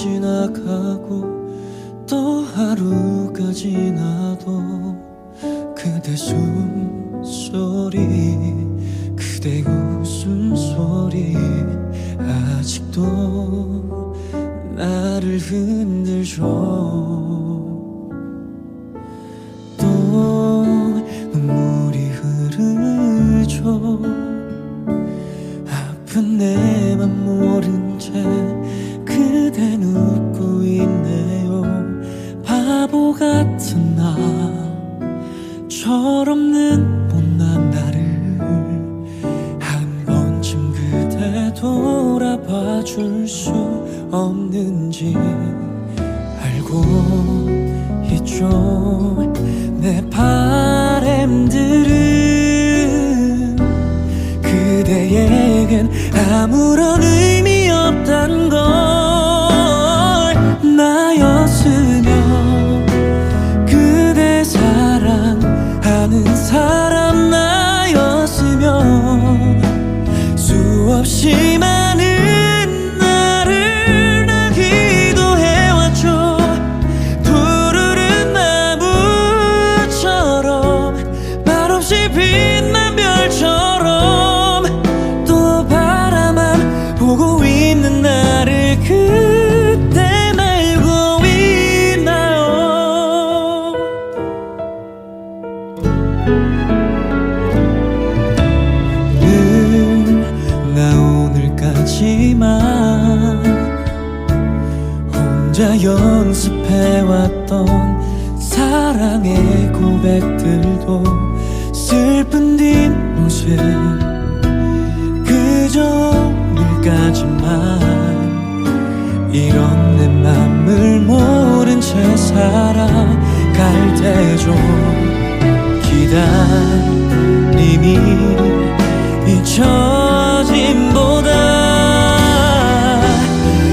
지나가고 또 하루가 지나도 그대 숨소리 그대 웃음소리 아직도 나를 흔들죠. 또 눈물이 흐르죠. 아픈 내 맘 모른 채 그댄 웃고 있네요. 바보 같은 나 철없는 못난 나를 한 번쯤 그대 돌아봐 줄 수 없는지 알고 있죠. 내 바램들은 그대에겐 아무런 의미 없단 걸. 나였으면 그대 사랑하는 사람 나였으면 수없이 많은 나를 나 기도해왔죠. 푸르른 나무처럼 말없이 빛난 별처럼 또 바라만 보고 있는 나를 그때 말고 있나요. 늘 나 오늘까지만 혼자 연습해왔던 사랑의 고백들도 슬픈 뒷모습 그저 오늘까지만 이런 내 맘을 모른 채 살아갈 때죠. 기다림이 잊혀짐보다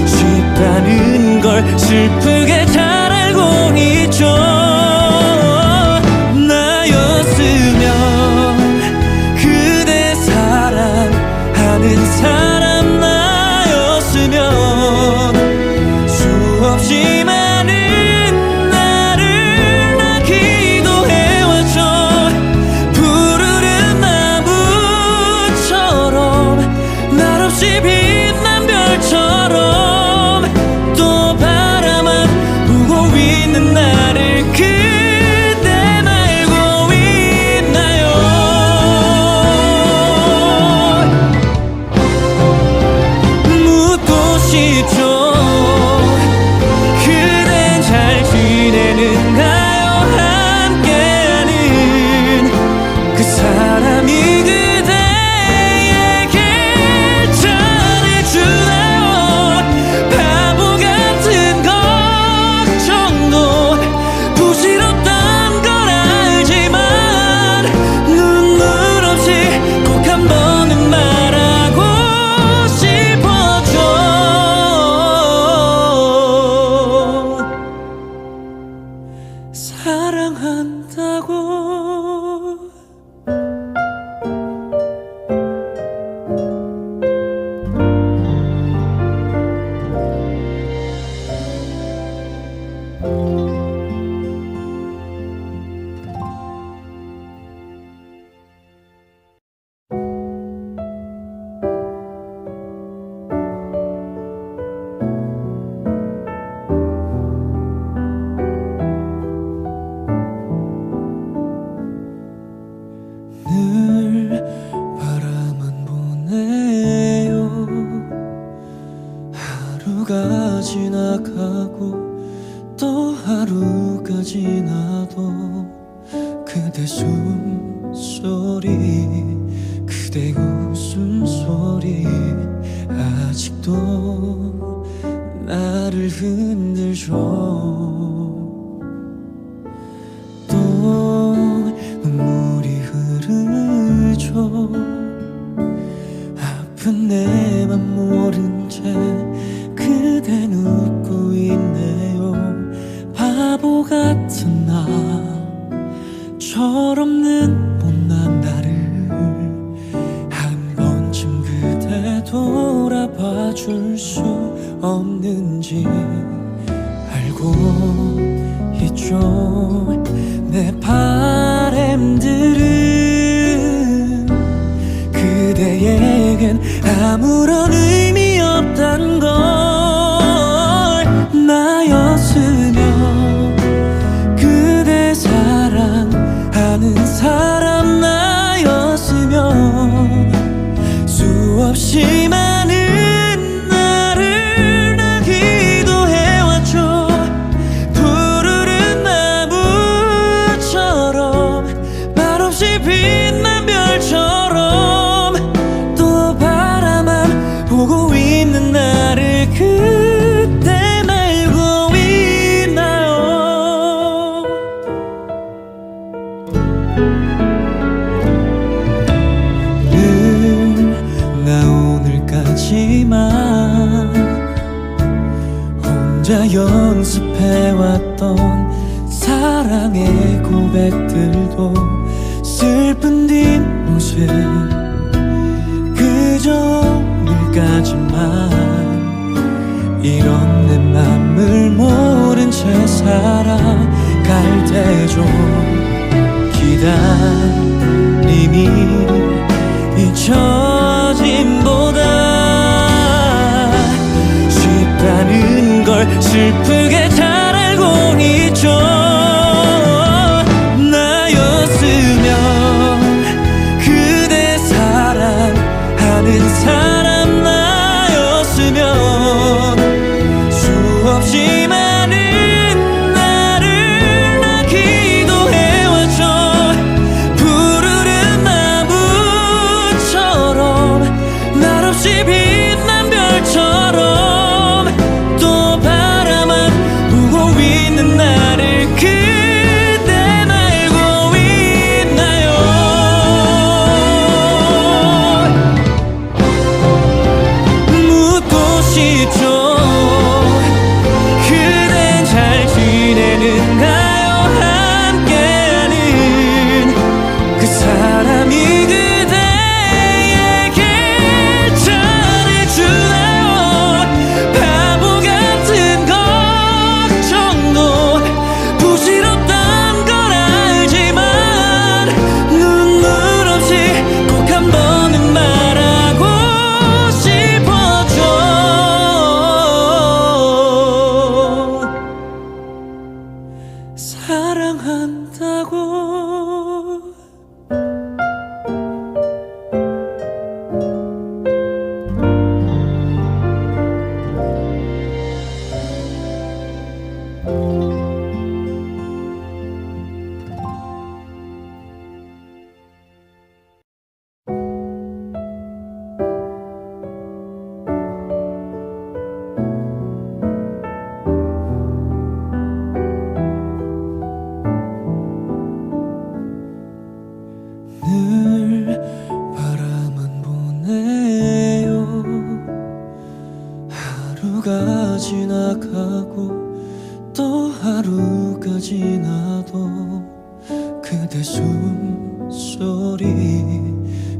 쉽다는 걸 슬프게 잘 알고 있죠. 나였으면 그대 사랑하는 사람 나였으면 수없이 많은 나를 나 기도해왔죠. 푸르른 나무처럼 말없이 빛난 별처럼 또 바라만 보고 있는 나를 그대 말고 있나요. 묻고 싶죠. 그댄 잘 지내는가요. 함께하는 그 사람이 그대에게 잘해주나요. 바보 같은 걱정도 부질없던 걸 알지만 눈물 없이 꼭 한 번은 말하고 싶었죠. 사랑한다고. 늘 바라만 보내요. 하루가 지나가고 또 하루가 지나도 그대 숨소리 그대 웃음소리 아직도 나를 흔들죠. 또 눈물이 흐르죠. 아픈 내 맘 모른 채 그댄 웃고 있네요. 바보 같은 나 철없는 못난 나를 한 번쯤 그대 돌아봐 줄 수 없는지 알고 있죠. 내 바램들은 그대에겐 아무런 의미 없단 걸. 나였으면 그대 사랑하는 사람 나였으면 수없이 많은 나를 나 기도해왔죠. 푸르른 나무처럼 말없이 빛난 별처럼 또 바라만 보고 있는 나를 그때 말고 있나요. 나 오늘까지만 혼자 연습해왔던 사랑의 고백들도 슬픈 뒷모습 그저 오늘까지만 이런 내 맘을 모른 채 살아갈 때죠. 기다림이 잊혀짐보다 쉽다는 걸 슬프게 잘 알고 있죠. 나였으면 그대 사랑하는 사람 나였으면 수없이 많은 나를 나 기도해왔죠. 푸르른 나무처럼 말없이 빛난 별처럼 또 바라만 보고 있는 나를 그대 말고 있나요. 묻고 싶죠. 그댄 잘 지내는가요. 함께하는 그 사람이 그대에게 잘해주나요. 바보 같은 걱정도 부질없단 걸 알지만 눈물 없이 꼭 한 번은 말하고 싶었죠. 사랑한다고. 늘 바라만 보내요. 하루가 지나가고 또 하루가 지나도 그대 숨소리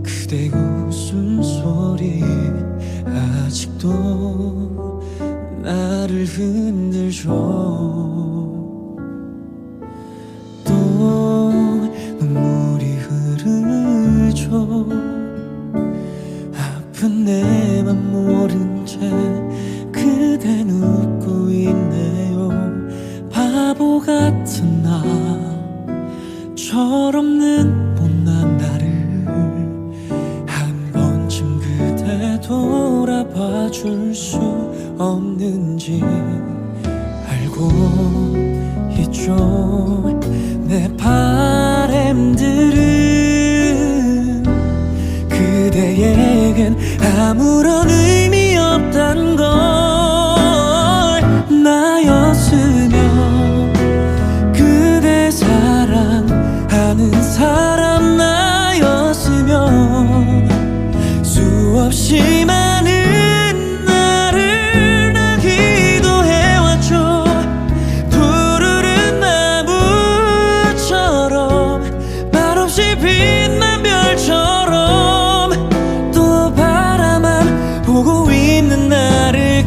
그대 웃음소리 아직도 나를 흔들죠. 또 눈물이 흐르죠. 아픈 내 맘 모른 채 그댄 웃고 있네요. 바보 같은 나 철없는 못난 나를 한 번쯤 그대 돌아봐 줄 수 없는지 알고 있죠. 내 바램들은 그대에겐 아무런 의미 없단 걸. 나였으면 그대 사랑하는 사람 나였으면 수없이 많은 나를 나 기도해왔죠. 푸르른 나무처럼 말없이 빛난 별처럼 또 바라만 보고 있는 나를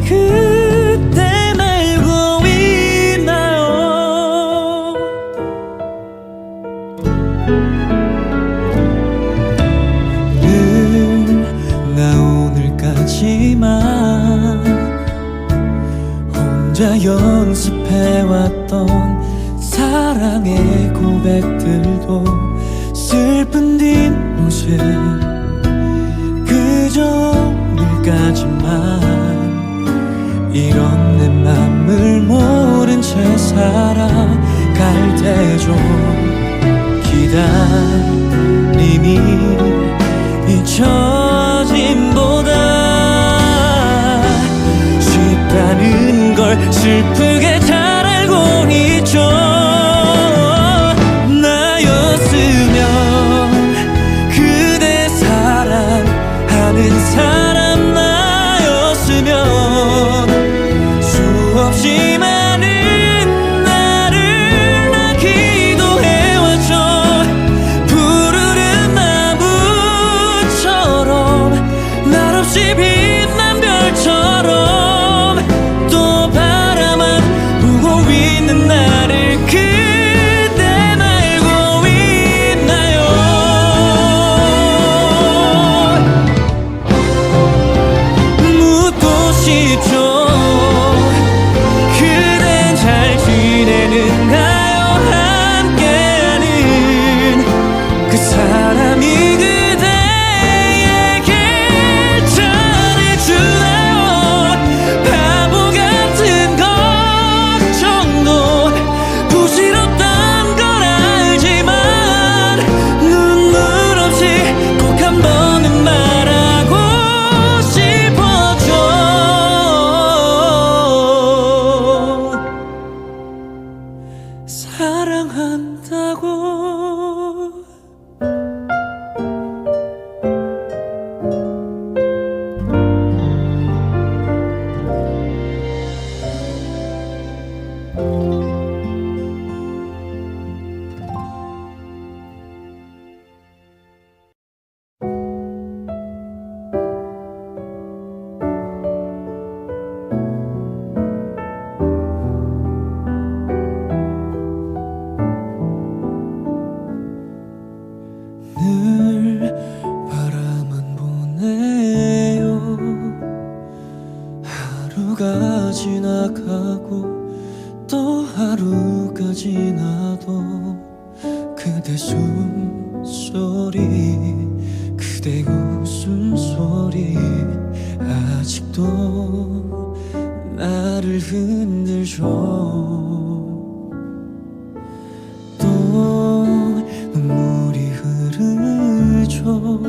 연습해왔던 사랑의 고백들도 슬픈 뒷모습 그저 오늘까지만 이런 내 맘을 모른 채 살아갈 때죠. 기다림이 잊혀짐보다 쉽다는 걸 슬프게 잘 알고 있죠. 나였으면 그대 사랑하는 사람 나였으면 수없이 많은 나를 나 기도해왔죠. 푸르른 나무처럼 날 없이 빛난 별처럼 또 바라만 보고 있는 나를 그대 말고 있나요? 묻고 싶죠. 그댄 잘 지내는가요? 함께하는 그 사람이 그대에게 잘해주나요? 바보 같은 걱정도 부질없던 걸 알지만 눈물 없이 꼭 한 번은 말하고 싶었죠. 사랑한다고. 늘 바라만 보내요. 하루가 지나가고 또 하루가 지나도 그대 숨소리 그대 웃음소리 아직도 나를 흔들죠. 또 눈물이 흐르죠.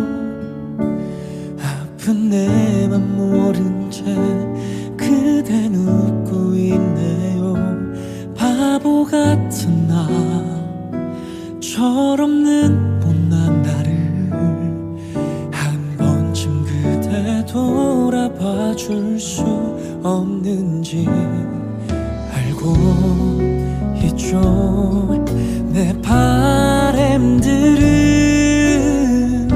아픈 내 맘 모른 채 그댄 웃고 있네요. 바보 같은 나 철없는 못난 나를 한 번쯤 그대 돌아봐 줄 수 없는지 알고 있죠. 내 바램들은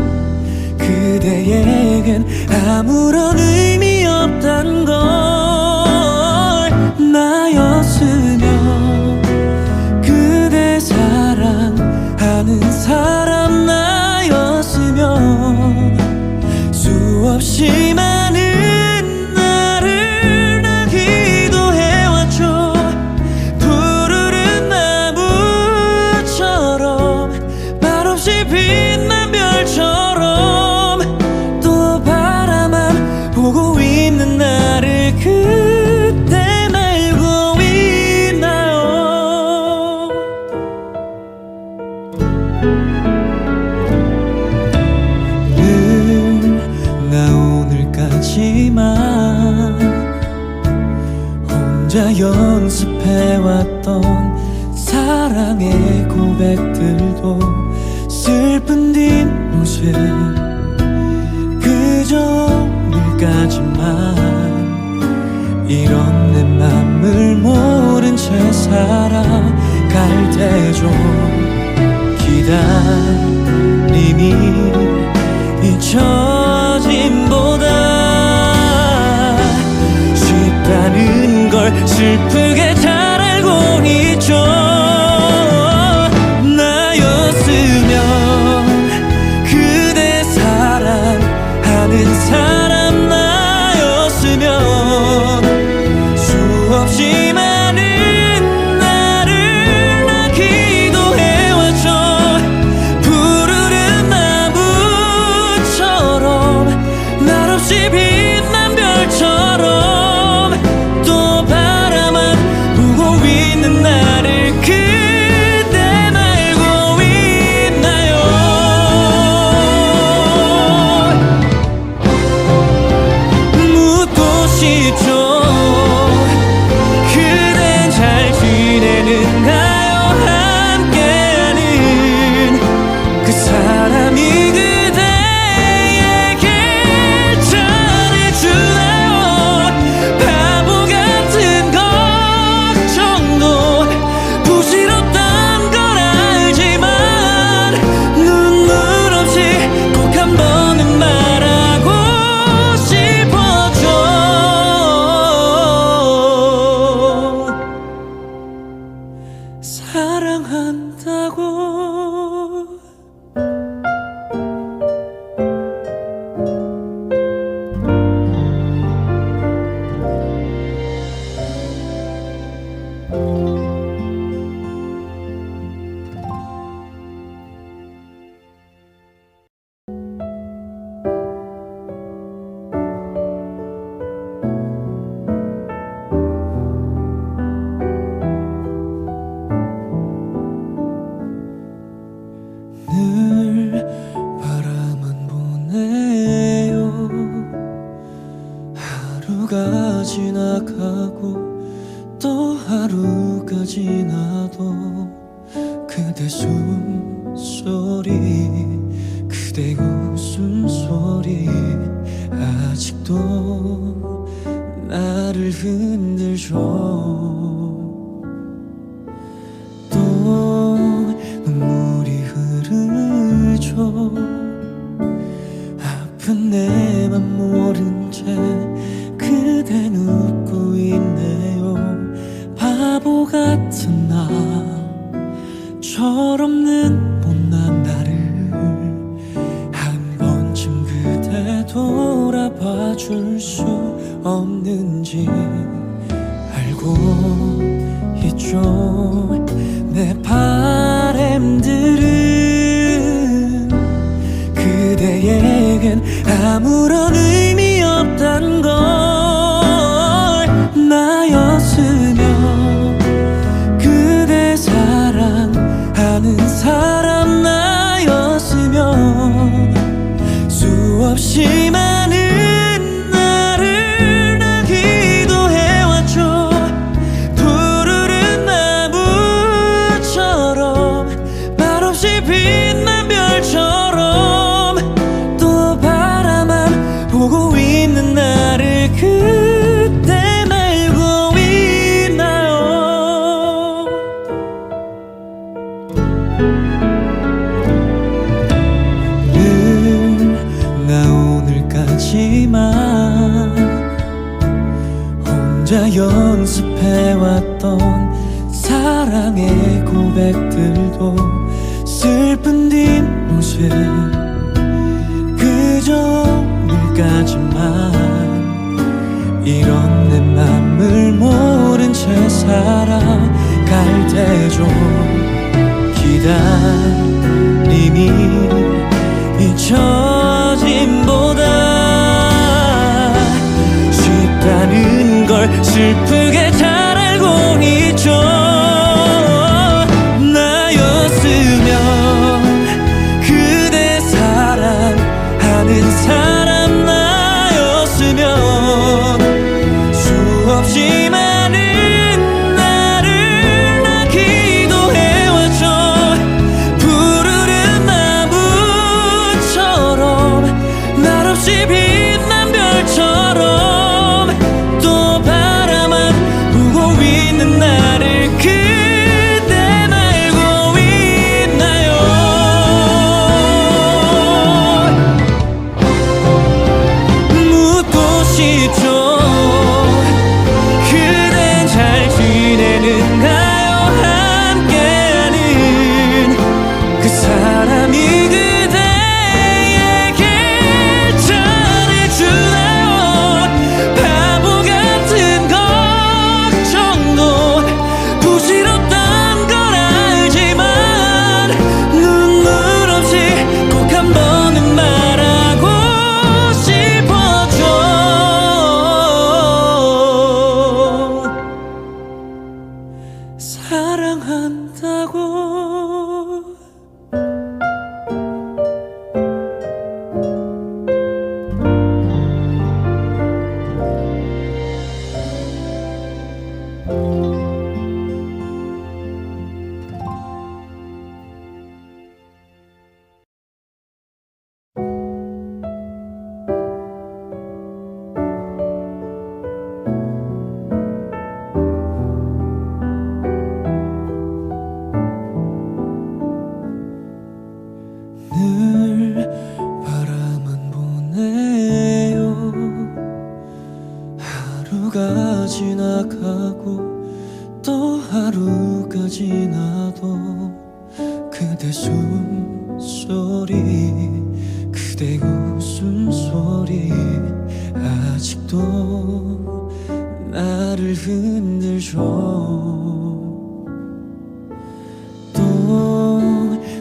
그대에겐 아무런 의미 없단 걸. 나였으면 그대 사랑하는 사람 나였으면 수없이 많은 나를 나 기도해왔죠. 푸르른 나무처럼 말없이 빛난 별처럼 또 바라만 보고 있는 나를 그대 말고 있나요? 늘 나 오늘까지만 혼자 연습해왔던 사랑의 고백들도 슬픈 뒷모습 그저 오늘까지만 이런 내 맘을 모른 채 살아갈 때죠. 기다림이 잊혀짐보다 쉽다는 걸 슬프게 잘 알고 있죠. 나였으면 그대 사랑하는 사람 나였으면 수없이 많은 하루가 지나가고 또 하루가 지나도 그대 숨소리 그대 웃음소리 아직도 나를 흔들죠. 또 눈물이 흐르죠. 아픈 내 맘 모른 채 그댄 웃고 있네요. 바보 같은 나 철없는 못난 나를 한 번쯤 그대 돌아봐 줄 수 없는지 알고 있죠. 내 바램들은 그대에겐 아무런 의미 없단 걸. 나였으면 그대 사랑하는 사람 나였으면 수없이 많은 나를 나 기도해왔죠. 푸르른 나무처럼 말없이 빛난 별처럼 또 바라만 보고 있는 나를 그때 말고 있나요. 늘 나 오늘까지만 혼자 연습해왔던 사랑의 고백들도 슬픈 뒷모습 그저 오늘까지만 이런 내 맘을 모른 채 살아갈 때죠. 기다림이 잊혀짐보다 쉽다는 걸 슬프게 잘 알고 있죠. 나였으면 그대 사랑하는 사람 나였으면 수없이 많은 나를 나 기도해왔죠. 푸르른 나무처럼 말없이 빛난 별처럼 또 바라만 보고 있는 나를 그대 말고 있나요. 묻고 싶죠. 그댄 잘 지내는가요. 함께하는 그 사람이 그대에게 잘해주나요. 바보 같은 걱정도 부질없던 걸 알지만 눈물 없이 꼭 한 번은 말하고 싶었죠. 사랑한다고. 늘 바라만 보네요. 하루가 지나가고 또 하루가 지나도 그대 숨소리 그대 웃음소리 아직도 나를 흔들죠. 또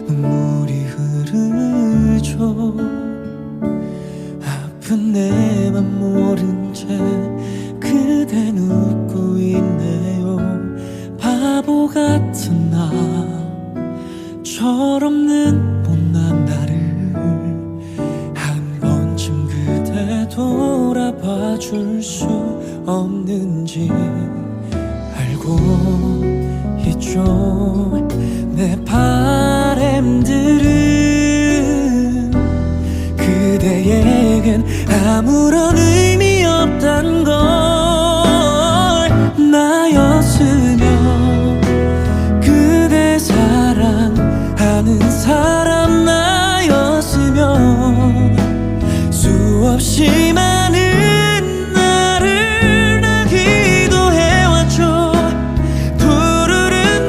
눈물이 흐르죠. 아픈 내 맘 모른 채 그댄 웃고 있네요. 바보 같은 나 철없는 못난 나를 한 번쯤 그대 돌아봐 줄 수 없는지 알고 있죠. 내 바램들은 그대에겐 아무런 의미 없단 걸. 나였으면 그대 사랑하는 사람 나였으면 수없이 많은 나를 나 기도해왔죠. 푸르른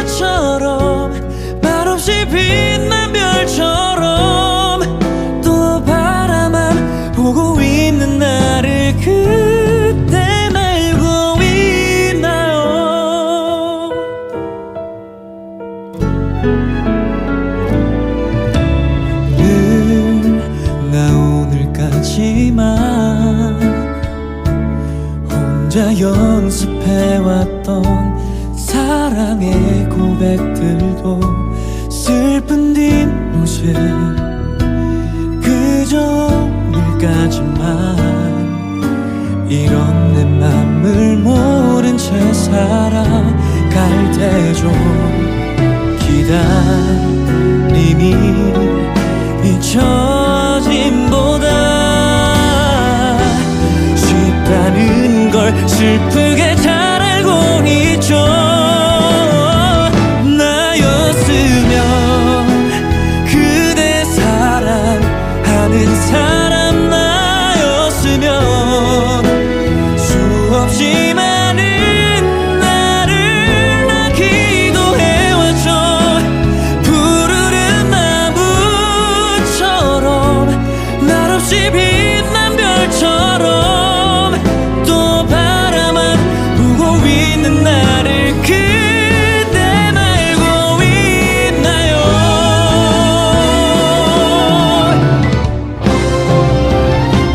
나무처럼 말없이 빛난 별처럼 또 바라만 보고 있는 나를 그때 말고 있나요. 늘 나 오늘까지만 혼자 연습해왔던 사랑의 고백들도 슬픈 뒷모습 그저 오늘까지만 이런 내 맘을 모른 채 살아갈 때죠. 기다림이 잊혀짐보다 쉽다는 걸 슬프게 잘 알고 있죠. 나였으면 그대 사랑하는 사람 나였으면 수없이 많은 나를 나 기도해왔죠. 푸르른 나무처럼 말없이 빛난 별처럼 또 바라만 보고 있는 나를 그대 말고 있나요.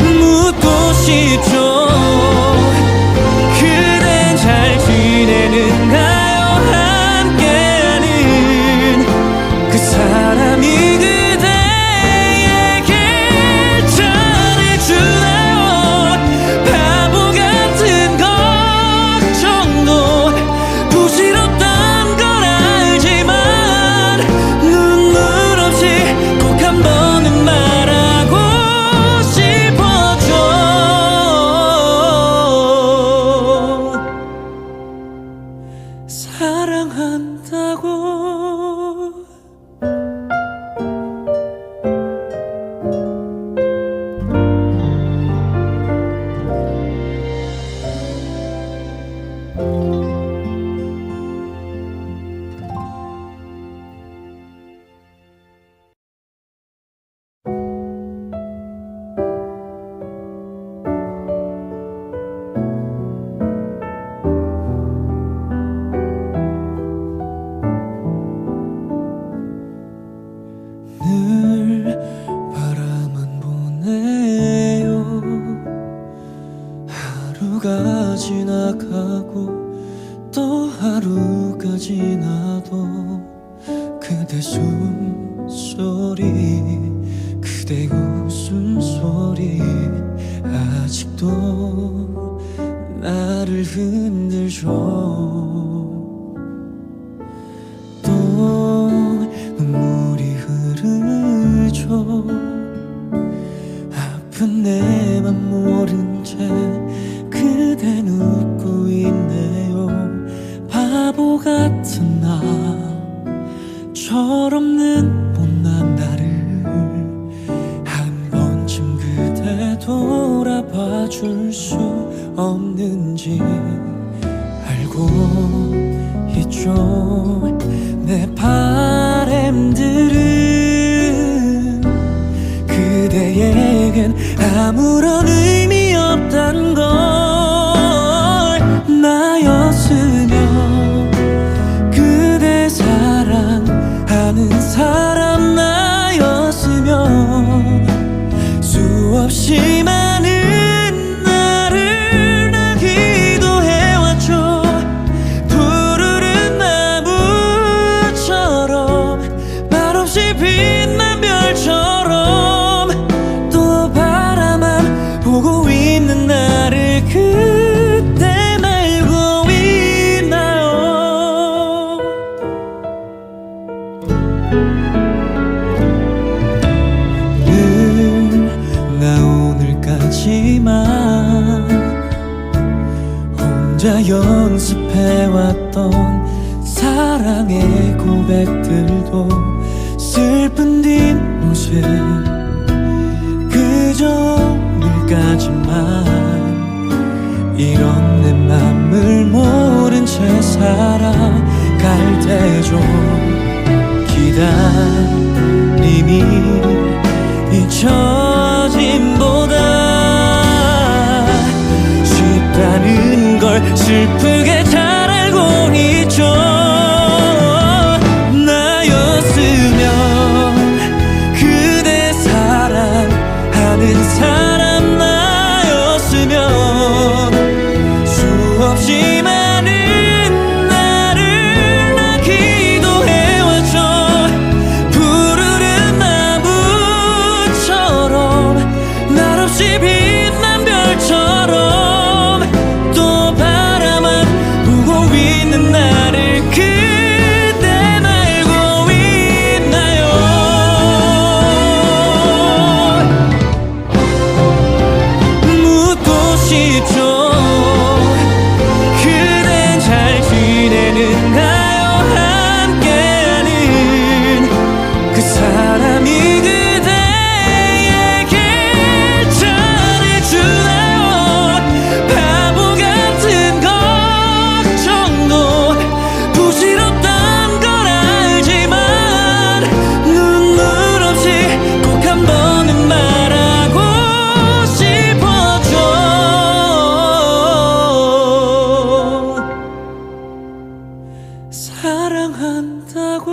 묻고 싶죠. 그댄 잘 지내는가요. 함께하는 그 사람이 그대에게 잘해주나요. 바보 같은 걱정도 부질없던 걸 알지만 눈물 없이 꼭 한 번은 말하고 싶었죠. 사랑한다고. 늘 바라만 보내요. 하루가 지나가고 또 하루가 지나도 그대 숨소리 그대 웃음소리 아직도 나를 흔들죠. 또 눈물이 흐르죠. 아픈 내 맘 모른 채 그댄 웃고 있네요. 바보 같은 나 철없는 못난 나를 한 번쯤 그대 돌아봐 줄 수 없는지 알고 있죠. 내 바램들은 그대에겐 아무런 의미 없단 걸. 나였으면 그대 사랑하는 사람 나였으면 수없이 많은 나를 나 기도해왔죠. 푸르른 나무처럼 말없이 빛난 별처럼 또 바라만 보고 있는 나를 연습해왔던 사랑의 고백들도 슬픈 뒷모습 그저 오늘까지만 이런 내 맘을 모른 채 살아갈 때죠. 기다림이 잊혀짐보다 쉽다는 걸 슬프게 잘 알고 있죠. 나였으면 그대 사랑하는 사람 나였으면 수없이 많은 나를 나 기도해왔죠. 푸르른 나무처럼 말없이 빛난 별처럼 또 바라만 보고 있는 나를 그대 말고 있나요? 묻고 싶죠. 그댄 잘 지내는가요? 함께하는 그 사람이 그대에게 잘해주나요? 바보 같은 걱정도 부질없던 걸 알지만 눈물 없이 꼭 한 번은 말하고 싶었죠. 사랑한다고.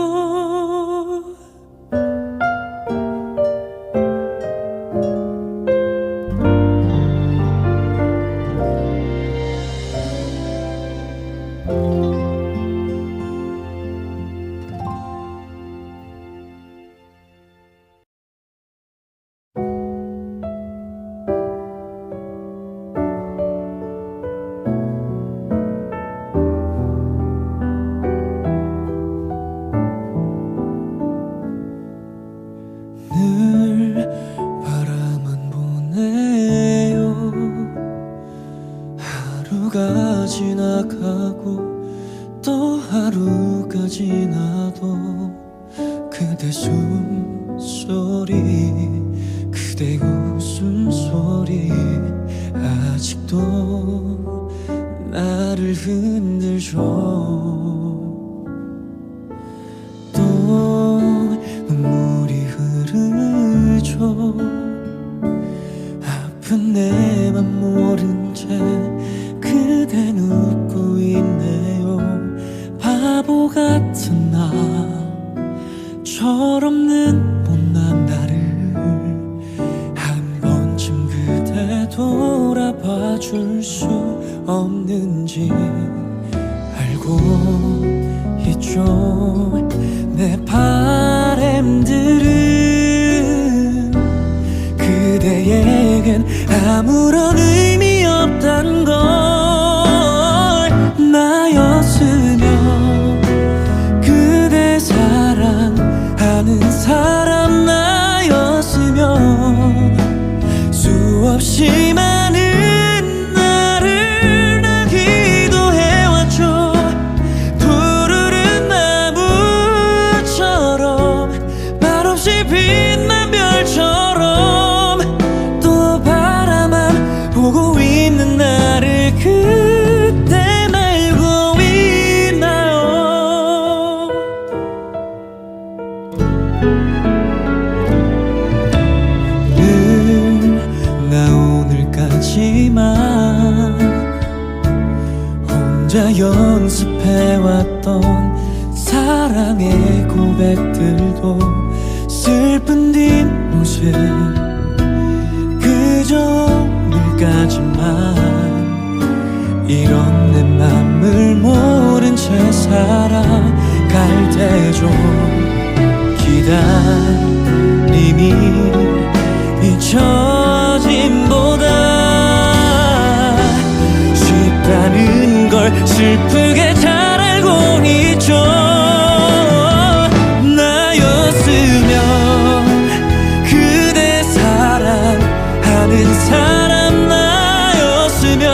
늘 바라만 보내요. 하루가 지나가고 또 하루가 지나도 그대 숨소리 그대 웃음소리 아직도 나를 흔들죠. 또 눈물이 흐르죠. 아픈 내 맘 모른 채 그댄 웃고 있네요. 바보 같은 나 철없는 못난 나를 한 번쯤 그대 돌아봐 줄 수 없는지 알고 있죠. 내 바램들은 그대에겐 아무런 의미 없단 걸. 나였으면 그대 사랑하는 사람 나였으면 수없이 많은 나를 나 기도해왔죠. 푸르른 나무처럼 말없이 빛난 별처럼 또 바라만 보고 있는 나를 그대 말고 있나요? 늘 나 오늘까지만 혼자 연습해왔던 사랑의 고백들도 슬픈 뒷모습 그저 오늘까지만 이런 내 맘을 모른 채 살아갈 때죠. 기다림이 잊혀짐보다 쉽다는 걸 슬프게 잘 알고 있죠. 나였으면 그대 사랑하는 사람 나였으면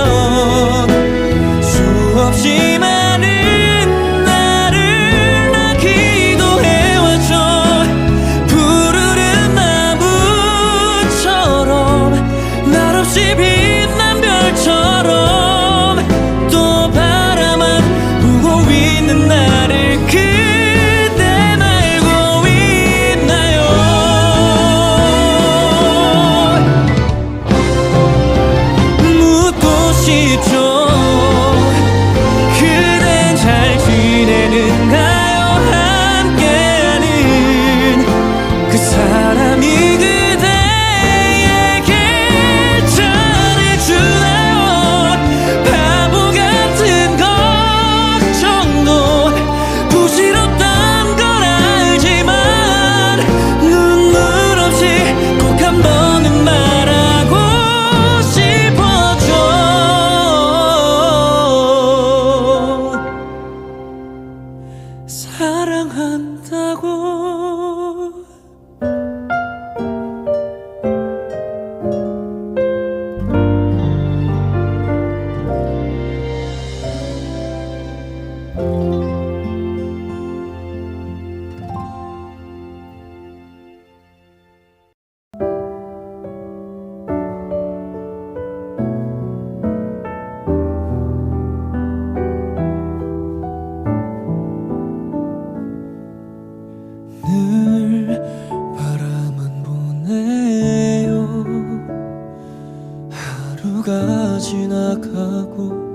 하루가 지나가고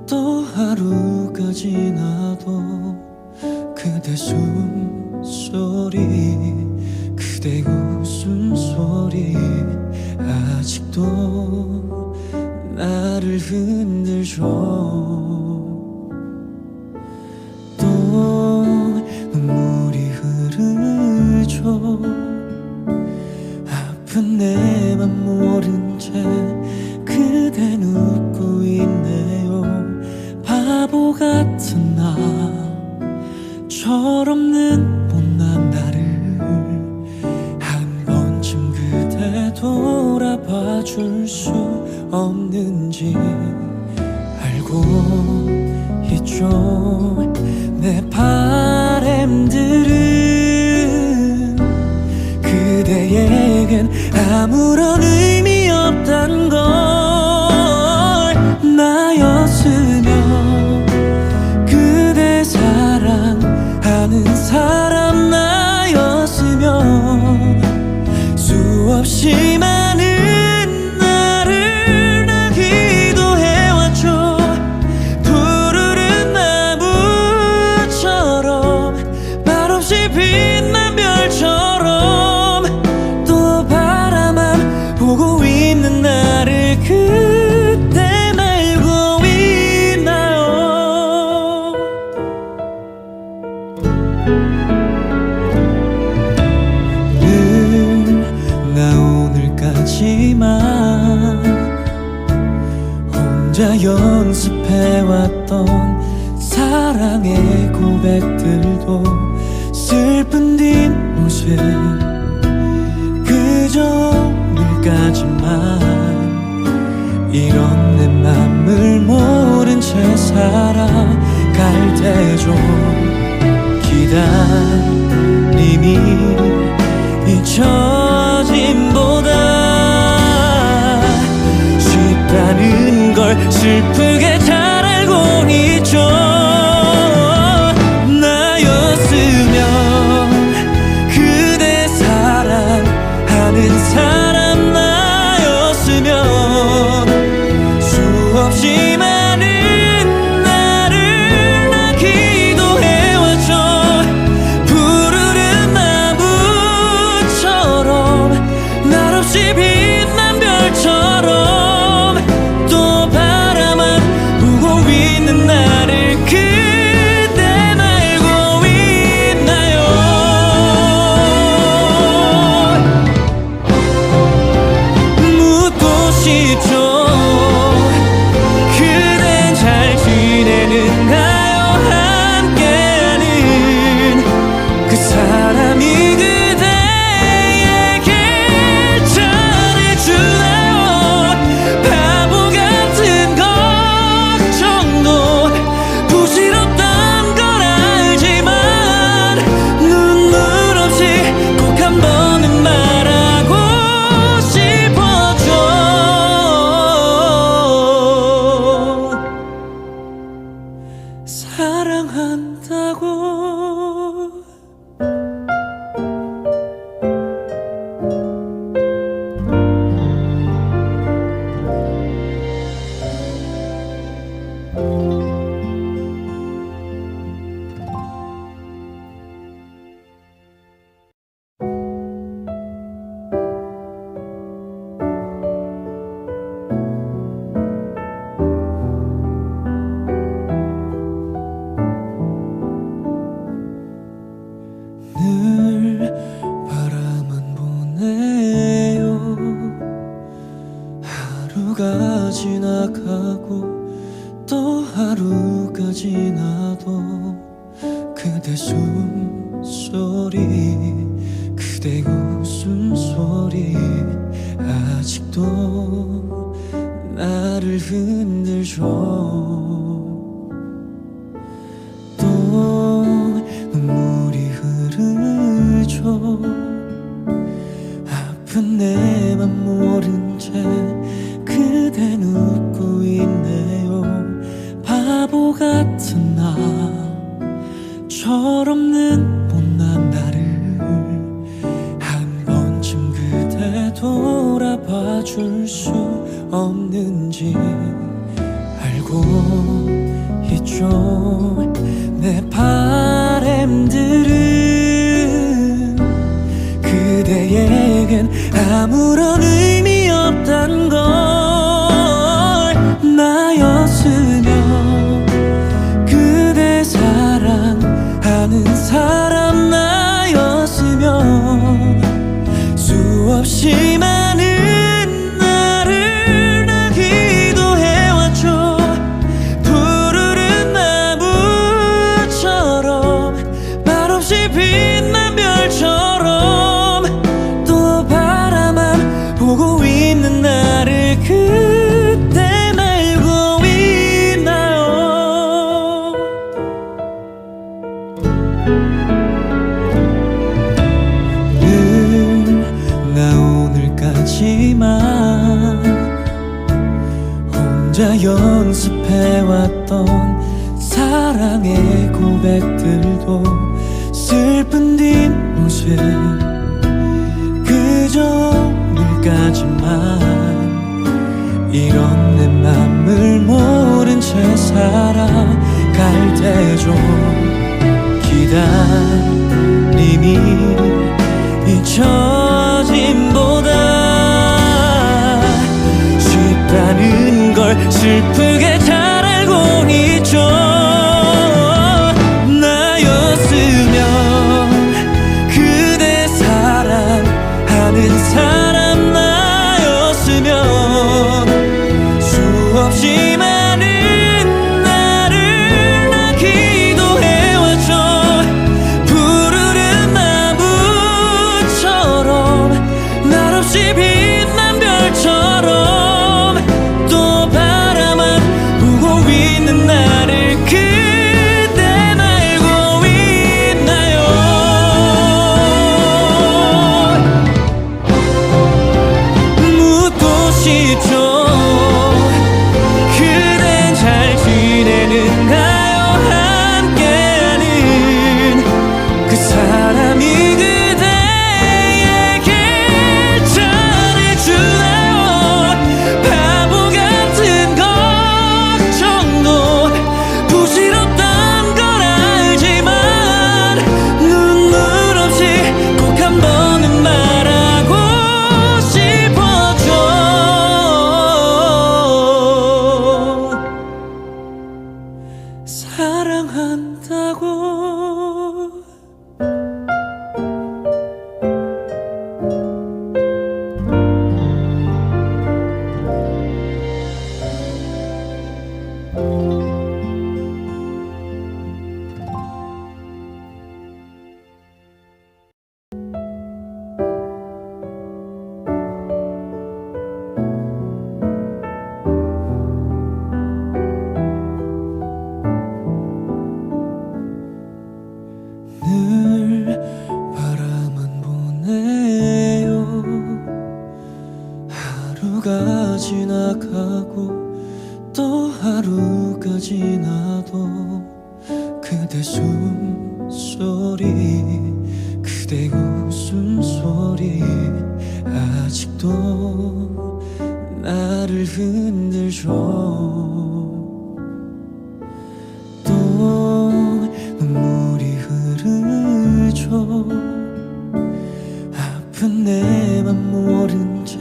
또 하루가 지나도 그대 숨소리 그대 웃음소리 아직도 나를 흔들죠. 또 눈물이 흐르죠. 아픈 내 맘 모른 채 그댄 웃고 있네요. 바보 같은 나 철없는 못난 나를 한 번쯤 그대 돌아봐 줄 수 없는지 알고 있죠. 내 바램들은 그대에겐 아무런 의미 없단 걸. 나였으면 그대 사랑하는 사람 나였으면 수없이 많은 나를 나 기도해왔죠. 푸르른 나무처럼 말없이 빛난 별처럼 또 바라만 보고 있는 나를 그때 말고 있나요. 늘 나 오늘까지만 혼자 연습해왔던 사랑의 고백들도 슬픈 뒷모습 그저 오늘까지만 이런 내 맘을 모른 채 살아갈 때죠. 기다림이 잊혀짐보다 쉽다는 걸 슬프게 잘 알고 있죠. 나였으면 그대 사랑하는 사람 나였으면 수없이 많은 나를 나 기도해왔죠. 푸르른 나무처럼 말없이 빛난 별처럼 또 바라만 보고 있는 나를 그대 말고 있나요. 묻고 싶죠. 그댄 잘 지내는가요. 함께하는 그 사람이 그대에게 잘해주나요. 바보 같은 걱정도 부질없던 걸 알지만 눈물 없이 꼭 한 번은 말하고 싶어져. 사랑한다고. 늘 바라만 보내요. 하루가 지나가고 또 하루가 지나도 그대 숨소리 그대 웃음소리 아직도 나를 흔들죠. 또 눈물이 흐르죠. 아픈 내 맘 모른 채 그댄 웃고 있네요. 바보 같은 나 철없는 못난 나를 한 번쯤 그대 돌아봐 줄 수 없는지 알고 있죠. 내 바램들은 그대에겐 아무런 의미 없단 걸. 나였으면 그대 사랑하는 사람 나였으면 수없이 많은 나를 나 기도해왔죠. 푸르른 나무처럼 말없이 빛난 별처럼 또 바라만 보고 있는 나를 그때 말고 있나요. 나 오늘까지만 혼자 연습해왔던 사랑의 고백들도 슬픈 뒷모습 그저 오늘까지만 이런 내 맘을 모른 채 살아갈 때죠. 기다림이 잊혀짐보다 쉽다는 걸 슬프게 잘 알고 있죠. 나였으면 그대 사랑하는 사람 나였으면 수없이 많은 나를 나 기도해왔죠. 푸르른 나무처럼 말없이 빛난 별처럼 또 바라만 보고 있는 나를 그대 말고 있나요. 묻고 싶죠. 그댄 잘 지내는가요. 함께하는 그 사람이 그대에게 잘해주나요. 바보 같은 걱정도 부질없던 걸 알지만 눈물 없이 꼭 한 번은 말하고 싶어져. 사랑한다고. 늘 바라만 보내요. 하루가 지나가고 또 하루가 지나도 그대 숨소리 그대 웃음소리 아직도 나를 흔들죠. 또 눈물이 흐르죠. 아픈 내 맘 모른 채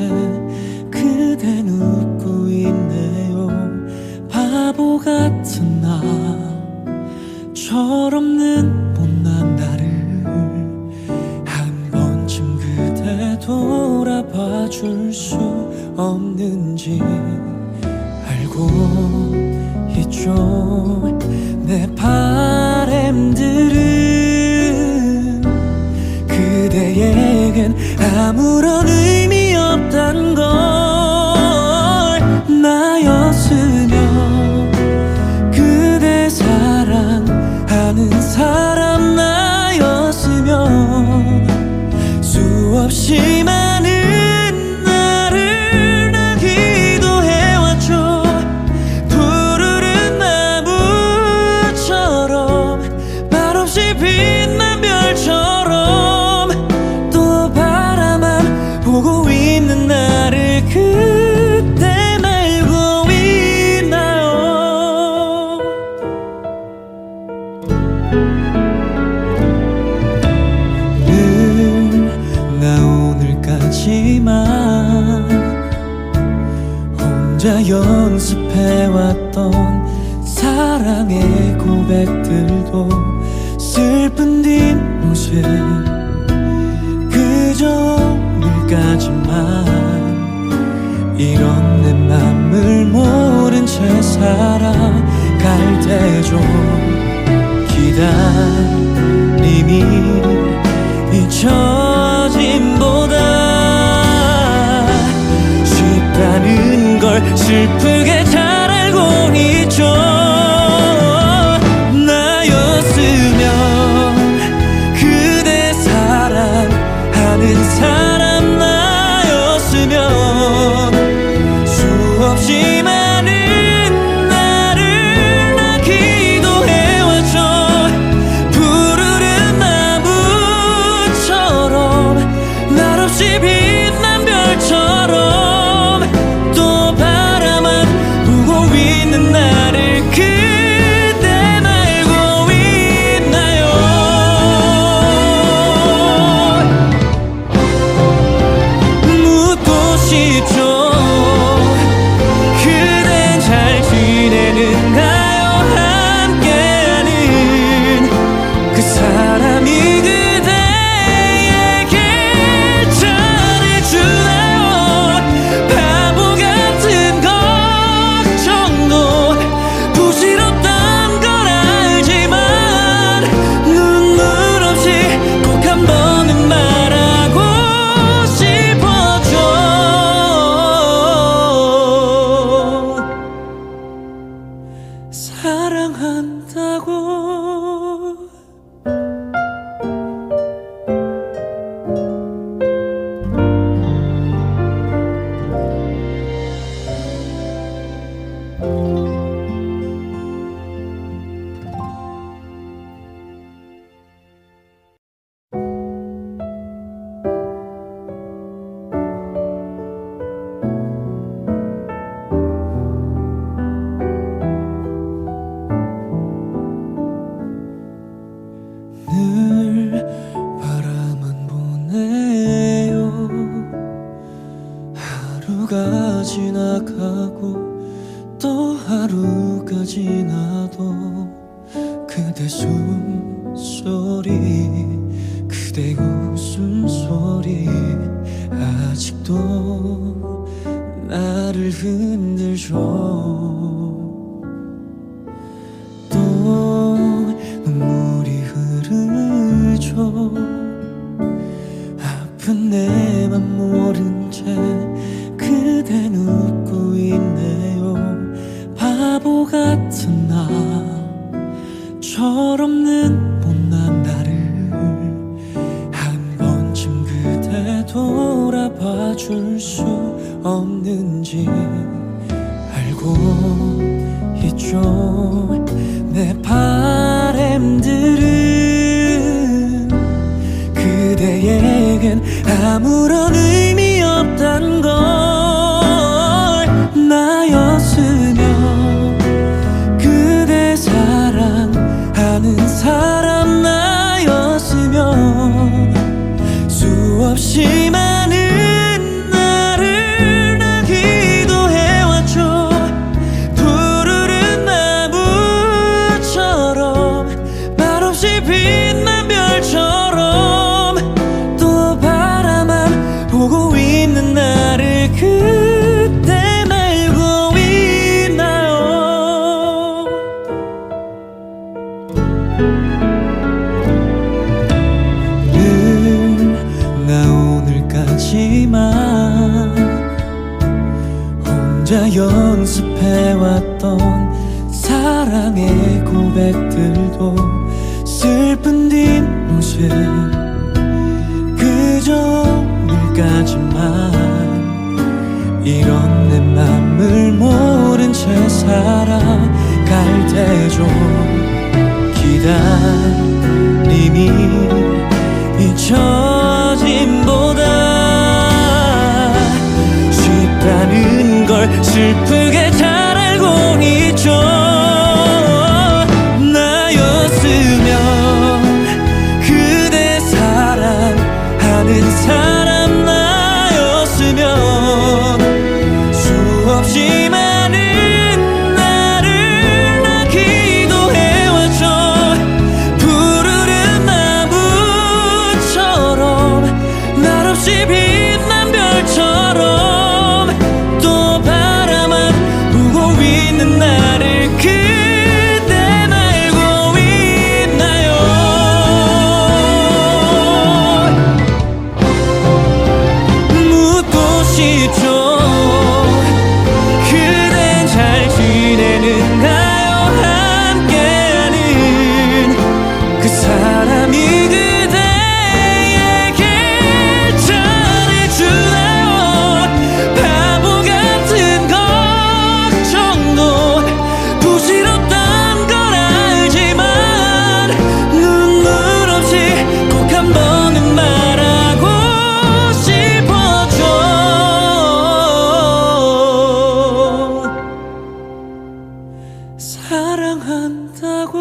그댄 웃고 있네요. 바보 같은 나 철없는 못난 나를 한 번쯤 그대 돌아봐 줄 수 없는지 알고 있죠. 내 바램들은 그대에겐 아무런 의미 없단 걸. 나였으면 그대 사랑하는 사람 나였으면 수없이 많은 나를 나 기도해왔죠. 푸르른 나무처럼 말없이 빛난 별처럼 또 바라만 보고 있는 나를 그때 혼자 연습해왔던 사랑의 고백들도 슬픈 뒷모습 그저 오늘까지만 이런 내 맘을 모른 채 살아갈 때 좀 기다림이 잊혀짐보다 쉽다는 걸 슬프게 잘 알고 있죠. 나였으면 그대 사랑하는 사람 나였으면 수없이 많은 나를 나 기도해왔죠. 푸르른 나무처럼 날 없이 빛난 별처럼 또 바라만 보고 있는 나를 그대 말고 있나요? 묻고 싶죠. 그댄 잘 지내는가요? 함께하는 그 사람이 그대에게 잘해주나요? 바보 같은 걱정도 부질없던 걸 알지만 눈물 없이 꼭 한 번은 말하고 싶었죠. 사랑한다고. 늘 바라만 보내요. 하루가 지나가고 또 하루가 지나도 그대 숨소리 그대 웃음소리 아직도 나를 흔들죠. 또 눈물이 흐르죠. 아픈 내 맘 모른 채 그댄 웃고 있네요. 바보 같은 나 철없는 못난 나를 한 번쯤 그대 돌아봐 줄 수 없는지 알고 있죠. 내 바램들은 그대에겐 아무런 의미 없단 걸. 나였으면 그대 사랑하는 사람 나였으면 수없이 많은 나를 나 기도해왔죠. 푸르른 나무처럼 말없이 빛난 별처럼 또 바라만 보고 있는 나를 그대 말고 있나요? 늘 나 오늘까지만 혼자 연습해왔던 사랑의 고백들도 슬픈 뒷모습 그저 오늘까지만 이런 내 맘을 모른 채 살아갈 때 좀 기다림이 잊혀짐보다 쉽다는 걸 슬프게 잘 알고 있죠. 나였으면 그대 사랑하는 사람 나였으면 수없이 수없이 많은 나를 나 기도해왔죠. 푸르른 나무처럼 날 없이 빛난 별처럼 또 바라만 보고 있는 나를 그대 말고 있나요? 묻고 싶죠. 그댄 잘 지내는가요? 함께하는 그 사람이 그대에게 잘해주나요? 바보 같은 걱정도 부질없던 걸 알지만 눈물 없이 꼭 한 번은 말하고 싶었죠. 사랑한다고.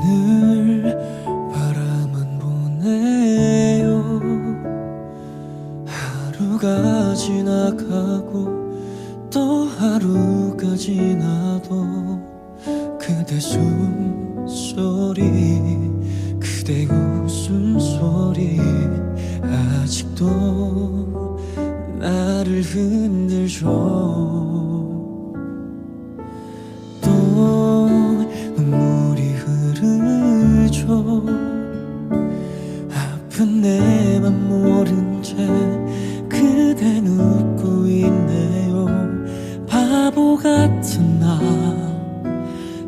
늘 바라만 보내요. 하루가 지나가고 또 하루가 지나도 그대 숨소리 그대 웃음소리 아직도 나를 흔들죠. 또 눈물이 흐르죠. 아픈 내 맘 모른 채 그댄 웃고 있네요. 바보 같은 나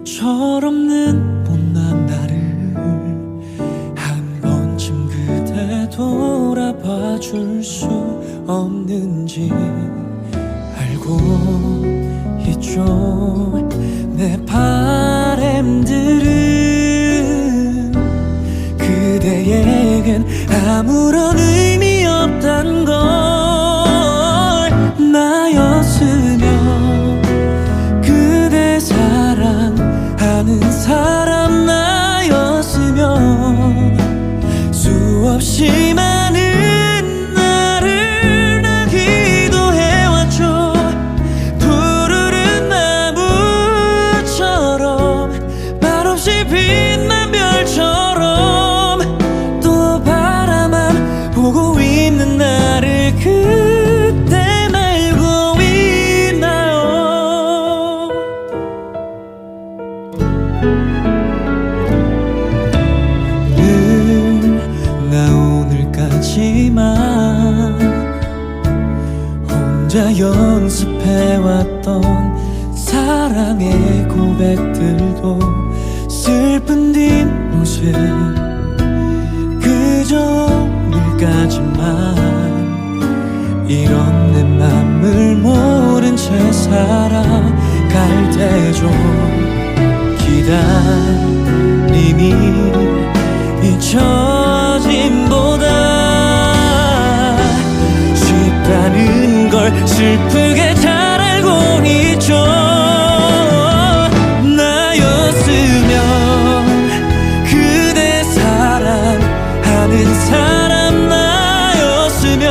철없는 못난 나를 한 번쯤 그대 돌아봐 줄 수 없는지 알고 있죠. 내 바램들은 그대에겐 아무런 의미 없단 걸. 나였으면 그대 사랑하는 사람 나였으면 수없이 많은 나를 나 기도해왔죠. 푸르른 나무처럼 말없이 빛난 별처럼 또 바라만 보고 있는 나를 그대 말고 있나요? 늘 나 오늘까지만 혼자 연습해왔던 사랑의 고백들도 슬픈 뒷모습 그저 오늘까지만 이런 내 맘을 모른 채 살아갈 때죠. 기다림이 잊혀짐보다 쉽다는 걸 슬프게 잘 알고 있죠. 나였으면 그대 사랑하는 사람 나였으면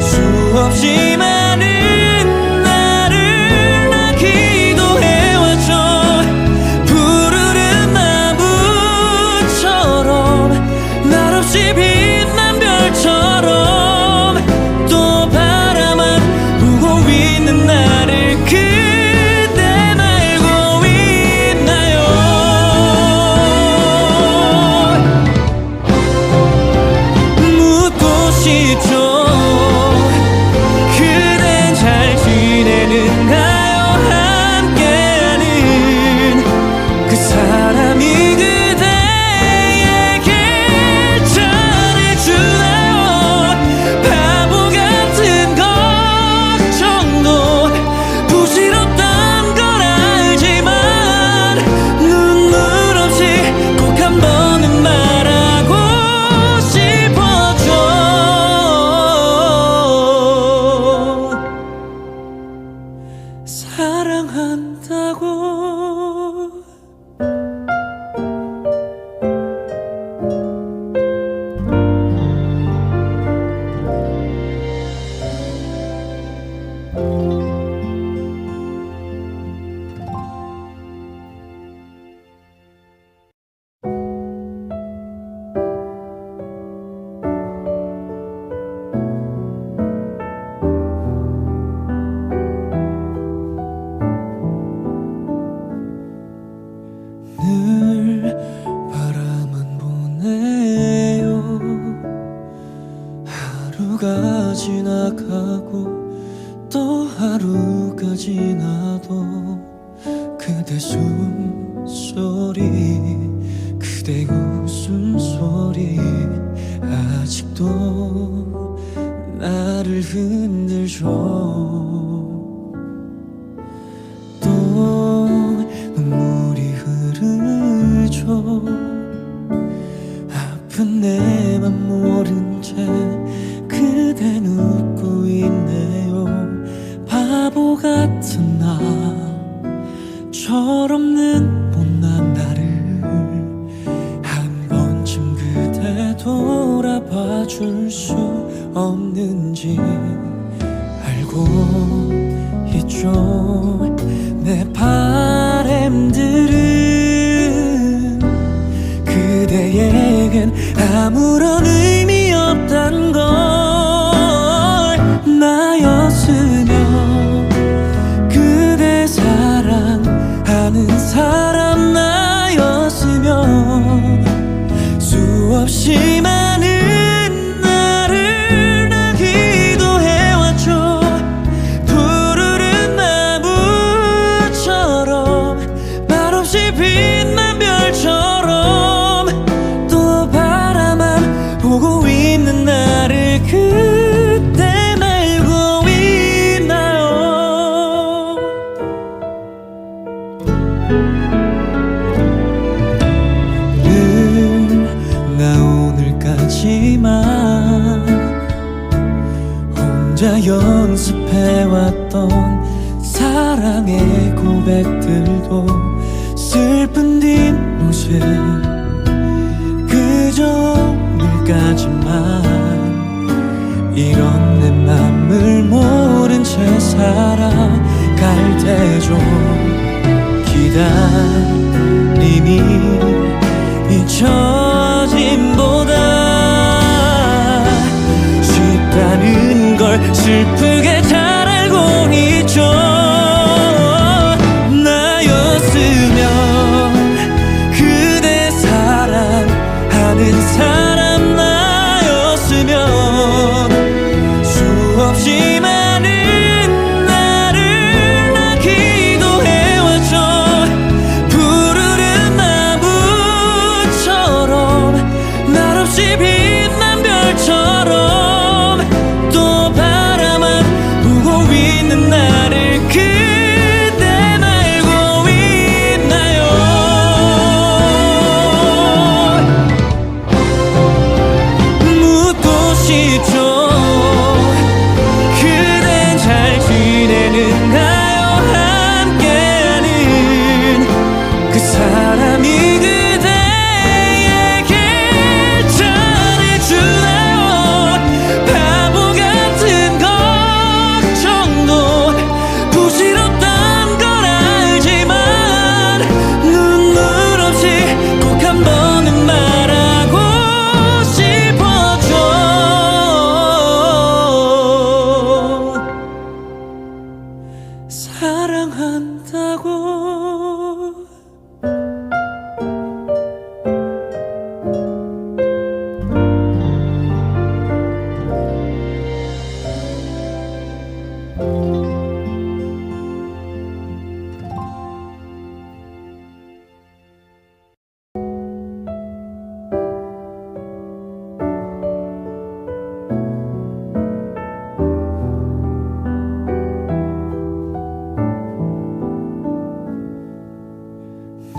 수없이 많은 나를 나 기도해왔죠. 푸르른 나무처럼 날 없이 빛난 별처럼 또 바라만 하루가 지나가고 또 하루가 지나도 그대 숨소리 그대 웃음소리 아직도 나를 흔들죠. 또 눈물이 흐르죠. 아픈 내 맘 모른 채 그댄 웃고 있네요. 바보 같은 나 철없는 못난 나를 한 번쯤 그대 돌아봐 줄 수 없는지 알고 있죠. 내 바램들은 그대에겐 아무런 의미 없단 걸. 나였으면 그대 사랑하는 사람 나였으면 수없이 많은 나를 나 기도해왔죠. 푸르른 나무처럼 말없이 빛난 별처럼 또 바라만 보고 있는 나를 그때 말고 있나요. 늘 나 오늘까지만 혼자 연습해왔던 사랑의 고백들도 슬픈 뒷모습 그저 오늘까지만 이런 내 맘을 모른 채 살아갈 때죠. 기다림이 잊혀짐보다 쉽다는 걸 슬프게 잘 알고 있죠. 나였으면 그대 사랑하는 사람 나였으면 수없이 많은 나를 나 기도해왔죠. 푸르른 나무처럼 말없이 빛난 별처럼 또 바라만 보고 있는 나를 그대 말고 있나요. 묻고 싶죠. 그댄 잘 지내는가요. 함께하는 그 사람이 그대에게 잘해주나요. 바보 같은 걱정도 부질없단 걸 알지만 눈물 없이 꼭 한 번은 말하고 싶었죠. 사랑한다고.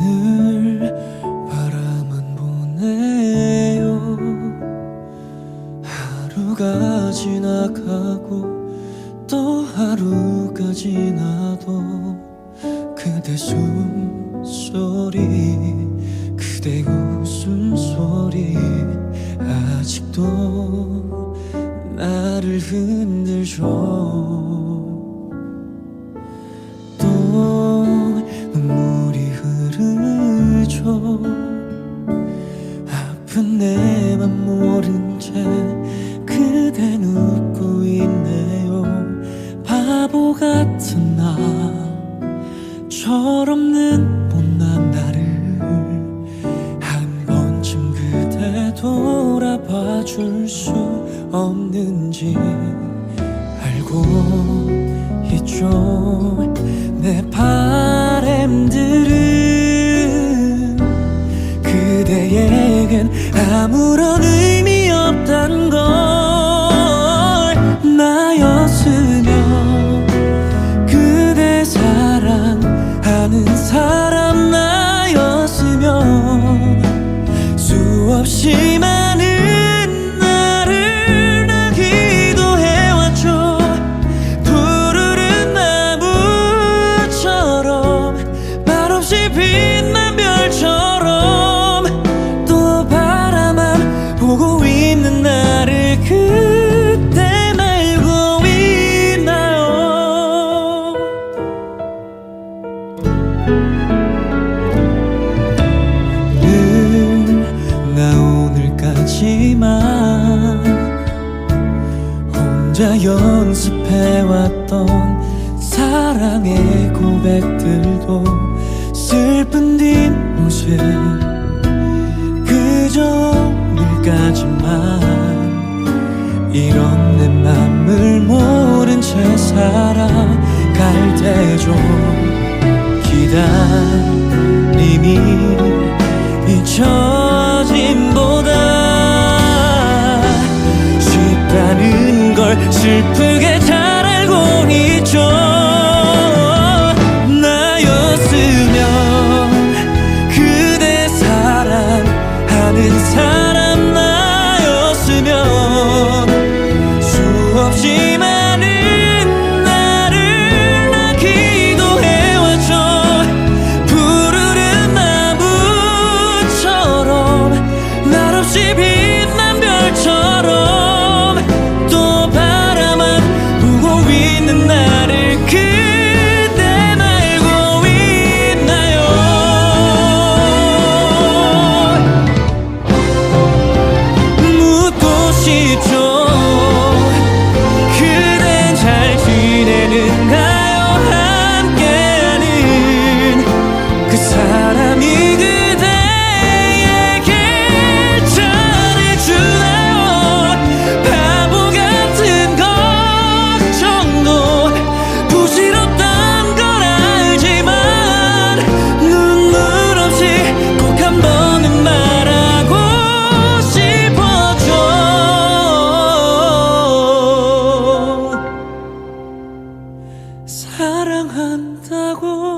늘 바라만 보내요. 하루가 지나가고 또 하루가 지나도 그대 숨소리 그대 웃음소리 아직도 나를 흔들죠. 또 눈물이 흐르죠. 아픈 내 맘 모른 채 그댄 웃고 있네요. 바보 같은 나 철없는 못난 나를 한 번쯤 그대 돌아봐 줄 수 없는지 알고 있죠. 내 바램들은 그대에겐 아무런 의미 없단 걸. 나였으면 그대 사랑하는 사람 나였으면 수없이 많은 나를 나 기도해왔죠. 푸르른 나무처럼 말없이 빛난 별처럼 또 바라만 보고 있는 나를 그때 말고 있나요. 나 오늘까지만 혼자 연습해왔던 사랑의 고백들도 슬픈 뒷모습 그저 오늘까지만 이런 내 맘을 모른 채 살아갈 때죠. 기다림이 잊혀짐보다 쉽다는 걸 슬프게 잘 알고 있죠. 나였으면 그대 사랑하는 사람 나였으면 수없이 많은 나를 나 기도해왔죠. 푸르른 나무처럼 말없이 빛난 별처럼 또 바라만 보고 있는 나를 그대 말고 있나요. 묻고 싶죠. 그댄 잘 지내는가요. 함께하는 그 사람이 그대에게 잘해주나요. 바보 같은 걱정도 부질없던 걸 알지만 눈물 없이 꼭 한 번은 말하고 싶어져. 사랑한다고.